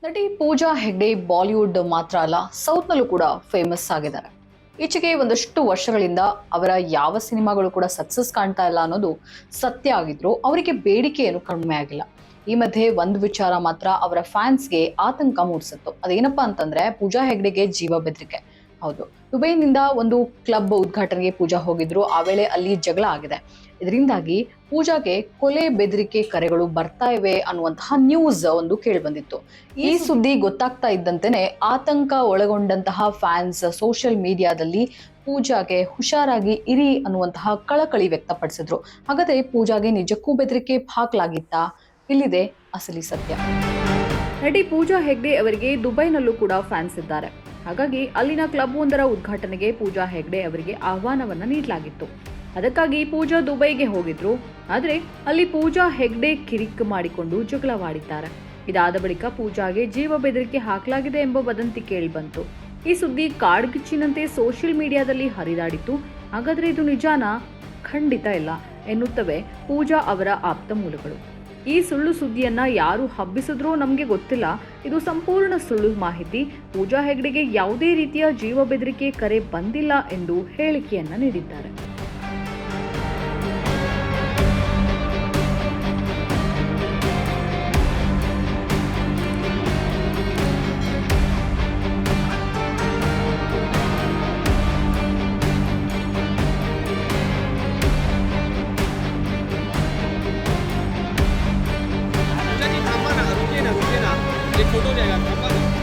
ನಟಿ ಪೂಜಾ ಹೆಗ್ಡೆ ಬಾಲಿವುಡ್ ಮಾತ್ರ ಅಲ್ಲ ಸೌತ್ನಲ್ಲೂ ಕೂಡ ಫೇಮಸ್ ಆಗಿದ್ದಾರೆ. ಈಚೆಗೆ ಒಂದಷ್ಟು ವರ್ಷಗಳಿಂದ ಅವರ ಯಾವ ಸಿನಿಮಾಗಳು ಕೂಡ ಸಕ್ಸಸ್ ಕಾಣ್ತಾ ಇಲ್ಲ ಅನ್ನೋದು ಸತ್ಯ ಆಗಿದ್ರು ಅವರಿಗೆ ಬೇಡಿಕೆ ಏನು ಕಡಿಮೆ ಆಗಿಲ್ಲ. ಈ ಮಧ್ಯೆ ಒಂದು ವಿಚಾರ ಮಾತ್ರ ಅವರ ಫ್ಯಾನ್ಸ್ಗೆ ಆತಂಕ ಮೂಡಿಸಿತ್ತು. ಅದೇನಪ್ಪಾ ಅಂತಂದ್ರೆ ಪೂಜಾ ಹೆಗ್ಡೆಗೆ ಜೀವ ಬೆದರಿಕೆ. ಹೌದು, ದುಬೈನಿಂದ ಒಂದು ಕ್ಲಬ್ ಉದ್ಘಾಟನೆಗೆ ಪೂಜಾ ಹೋಗಿದ್ರು. ಆ ವೇಳೆ ಅಲ್ಲಿ ಜಗಳ ಆಗಿದೆ. ಇದರಿಂದಾಗಿ ಪೂಜಾಗೆ ಕೊಲೆ ಬೆದರಿಕೆ ಕರೆಗಳು ಬರ್ತಾ ಇವೆ ಅನ್ನುವಂತಹ ನ್ಯೂಸ್ ಒಂದು ಕೇಳಿ ಬಂದಿತ್ತು. ಈ ಸುದ್ದಿ ಗೊತ್ತಾಗ್ತಾ ಇದ್ದಂತೆನೆ ಆತಂಕ ಒಳಗೊಂಡಂತಹ ಫ್ಯಾನ್ಸ್ ಸೋಷಿಯಲ್ ಮೀಡಿಯಾದಲ್ಲಿ ಪೂಜಾಗೆ ಹುಷಾರಾಗಿ ಇರಿ ಅನ್ನುವಂತಹ ಕಳಕಳಿ ವ್ಯಕ್ತಪಡಿಸಿದ್ರು. ಹಾಗಾದ್ರೆ ಪೂಜಾಗೆ ನಿಜಕ್ಕೂ ಬೆದರಿಕೆ ಹಾಕಲಾಗಿತ್ತಾ? ಇಲ್ಲಿದೆ ಅಸಲಿ ಸತ್ಯ. ನಟಿ ಪೂಜಾ ಹೆಗ್ಡೆ ಅವರಿಗೆ ದುಬೈನಲ್ಲೂ ಕೂಡ ಫ್ಯಾನ್ಸ್ ಇದ್ದಾರೆ. ಹಾಗಾಗಿ ಅಲ್ಲಿನ ಕ್ಲಬ್ ಒಂದರ ಉದ್ಘಾಟನೆಗೆ ಪೂಜಾ ಹೆಗ್ಡೆ ಅವರಿಗೆ ಆಹ್ವಾನವನ್ನ ನೀಡಲಾಗಿತ್ತು. ಅದಕ್ಕಾಗಿ ಪೂಜಾ ದುಬೈಗೆ ಹೋಗಿದ್ರು. ಆದರೆ ಅಲ್ಲಿ ಪೂಜಾ ಹೆಗ್ಡೆ ಕಿರಿಕ್ ಮಾಡಿಕೊಂಡು ಜಗಳವಾಡಿದ್ದಾರೆ. ಇದಾದ ಬಳಿಕ ಪೂಜಾಗೆ ಜೀವ ಬೆದರಿಕೆ ಹಾಕಲಾಗಿದೆ ಎಂಬ ವದಂತಿ ಕೇಳಿ ಬಂತು. ಈ ಸುದ್ದಿ ಕಾಡ್ಗಿಚ್ಚಿನಂತೆ ಸೋಷಿಯಲ್ ಮೀಡಿಯಾದಲ್ಲಿ ಹರಿದಾಡಿತ್ತು. ಹಾಗಾದ್ರೆ ಇದು ನಿಜಾನಾ? ಖಂಡಿತ ಇಲ್ಲ ಎನ್ನುತ್ತವೆ ಪೂಜಾ ಅವರ ಆಪ್ತ ಮೂಲಗಳು. ಈ ಸುಳ್ಳು ಸುದ್ದಿಯನ್ನ ಯಾರು ಹಬ್ಬಿಸಿದ್ರೋ ನಮಗೆ ಗೊತ್ತಿಲ್ಲ. ಇದು ಸಂಪೂರ್ಣ ಸುಳ್ಳು ಮಾಹಿತಿ. ಪೂಜಾ ಹೆಗ್ಡೆಗೆ ಯಾವುದೇ ರೀತಿಯ ಜೀವ ಬೆದರಿಕೆ ಕರೆ ಬಂದಿಲ್ಲ ಎಂದು ಹೇಳಿಕೆಯನ್ನ ನೀಡಿದ್ದಾರೆ. एक फोटो जाएगा